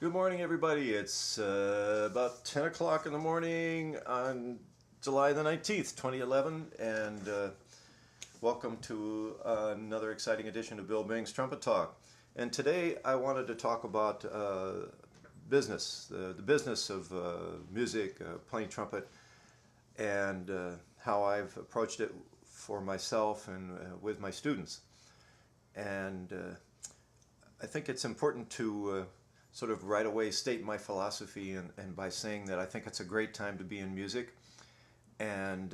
Good morning, everybody. It's about 10 o'clock in the morning on July the 19th, 2011, and welcome to another exciting edition of Bill Bing's Trumpet Talk. And today I wanted to talk about business, the business of music, playing trumpet, and how I've approached it for myself and with my students. And I think it's important to sort of right away state my philosophy and by saying that I think it's a great time to be in music. And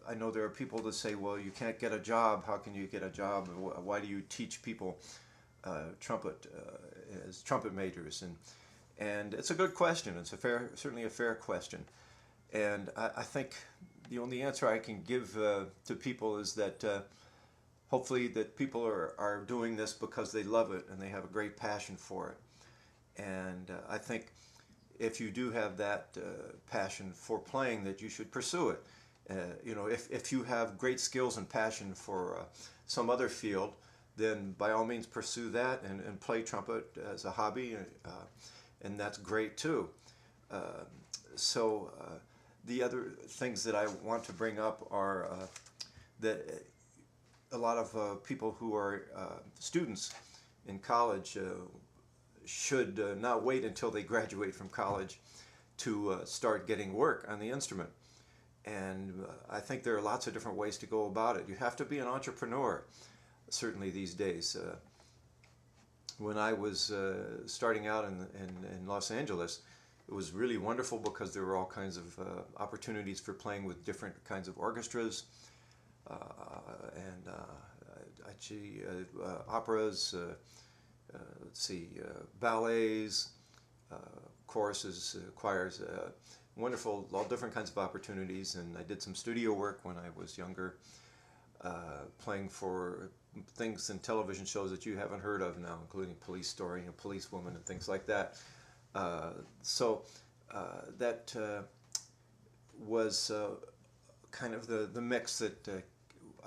I know there are people that say, well, you can't get a job. How can you get a job? Why do you teach people trumpet as trumpet majors? And it's a good question. It's certainly a fair question. And I think the only answer I can give to people is that hopefully that people are doing this because they love it and they have a great passion for it. And I think if you do have that passion for playing, that you should pursue it. If you have great skills and passion for some other field, then by all means pursue that and play trumpet as a hobby, and that's great too. Uh, so the other things that I want to bring up are that a lot of people who are students in college should not wait until they graduate from college to start getting work on the instrument. And I think there are lots of different ways to go about it. You have to be an entrepreneur, certainly these days. When I was starting out in Los Angeles, it was really wonderful because there were all kinds of opportunities for playing with different kinds of orchestras and actually operas, let's see, ballets, choruses, choirs, wonderful, all different kinds of opportunities. And I did some studio work when I was younger, playing for things in television shows that you haven't heard of now, including Police Story and Policewoman and things like that. So that was kind of the mix that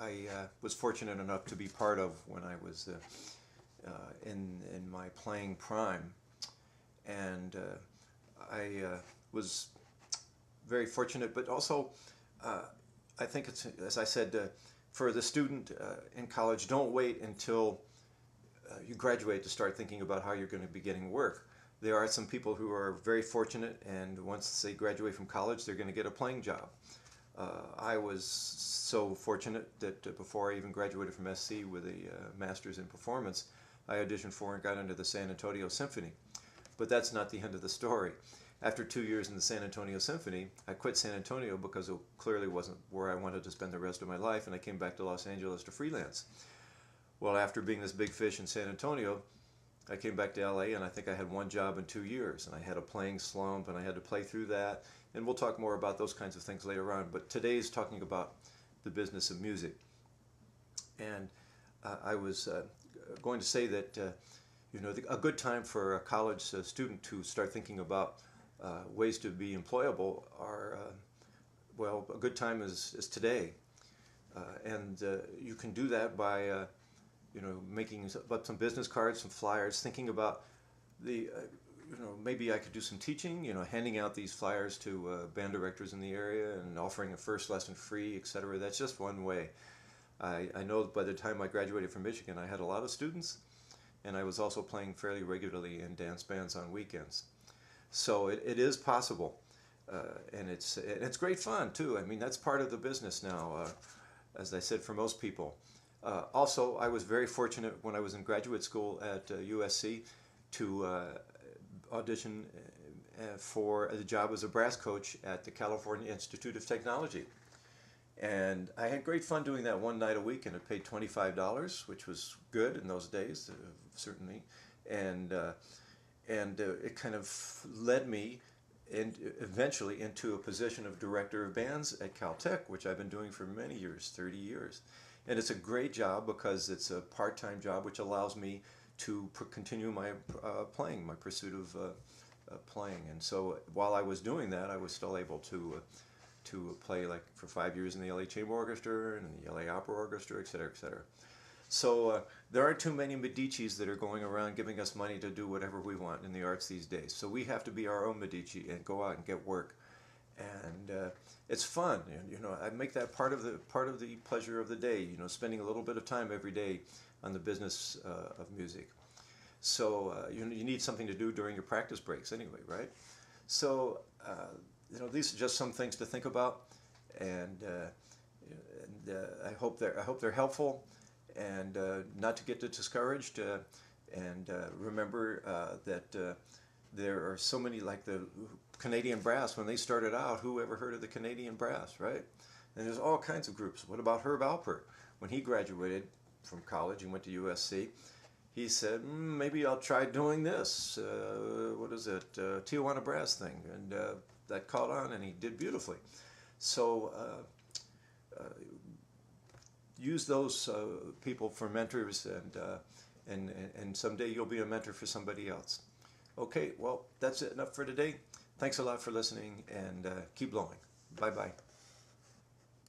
I was fortunate enough to be part of when I was in my playing prime. And I was very fortunate, but also I think it's, as I said, for the student in college, don't wait until you graduate to start thinking about how you're going to be getting work. There are some people who are very fortunate, and once they graduate from college, they're going to get a playing job. I was so fortunate that before I even graduated from SC with a master's in performance, I auditioned for and got into the San Antonio Symphony. But that's not the end of the story. After 2 years in the San Antonio Symphony, I quit San Antonio because it clearly wasn't where I wanted to spend the rest of my life, and I came back to Los Angeles to freelance. Well, after being this big fish in San Antonio, I came back to LA, and I think I had one job in 2 years, and I had a playing slump, and I had to play through that. And we'll talk more about those kinds of things later on. But today's talking about the business of music. And I was going to say that a good time for a college student to start thinking about ways to be employable are well, a good time is today, and you can do that by making up some business cards, some flyers, thinking about the maybe I could do some teaching, handing out these flyers to band directors in the area and offering a first lesson free, etc. That's just one way. I know by the time I graduated from Michigan, I had a lot of students, and I was also playing fairly regularly in dance bands on weekends. So it is possible, and it's great fun too. I mean, that's part of the business now, as I said, for most people. Also, I was very fortunate when I was in graduate school at USC to audition for the job as a brass coach at the California Institute of Technology. And I had great fun doing that one night a week, and it paid $25, which was good in those days, certainly. And it kind of led me eventually into a position of director of bands at Caltech, which I've been doing for many years, 30 years. And it's a great job because it's a part-time job which allows me to continue my playing, my pursuit of playing. And so while I was doing that, I was still able to play like for 5 years in the LA Chamber Orchestra and in the LA Opera Orchestra, et cetera, et cetera. So there aren't too many Medicis that are going around giving us money to do whatever we want in the arts these days. So we have to be our own Medici and go out and get work. And it's fun. And, you know, I make that part of the pleasure of the day. You know, spending a little bit of time every day on the business of music. So you need something to do during your practice breaks anyway, right? So you know, these are just some things to think about, and I hope they're helpful, and not to get discouraged. And remember that there are so many, like the Canadian Brass. When they started out, who ever heard of the Canadian Brass, right? And there's all kinds of groups. What about Herb Alpert? When he graduated from college and went to USC, he said, maybe I'll try doing this. What is it? Tijuana Brass thing. And that caught on, and he did beautifully. So use those people for mentors, and someday you'll be a mentor for somebody else. Okay, well, that's enough for today. Thanks a lot for listening, and keep blowing. Bye-bye.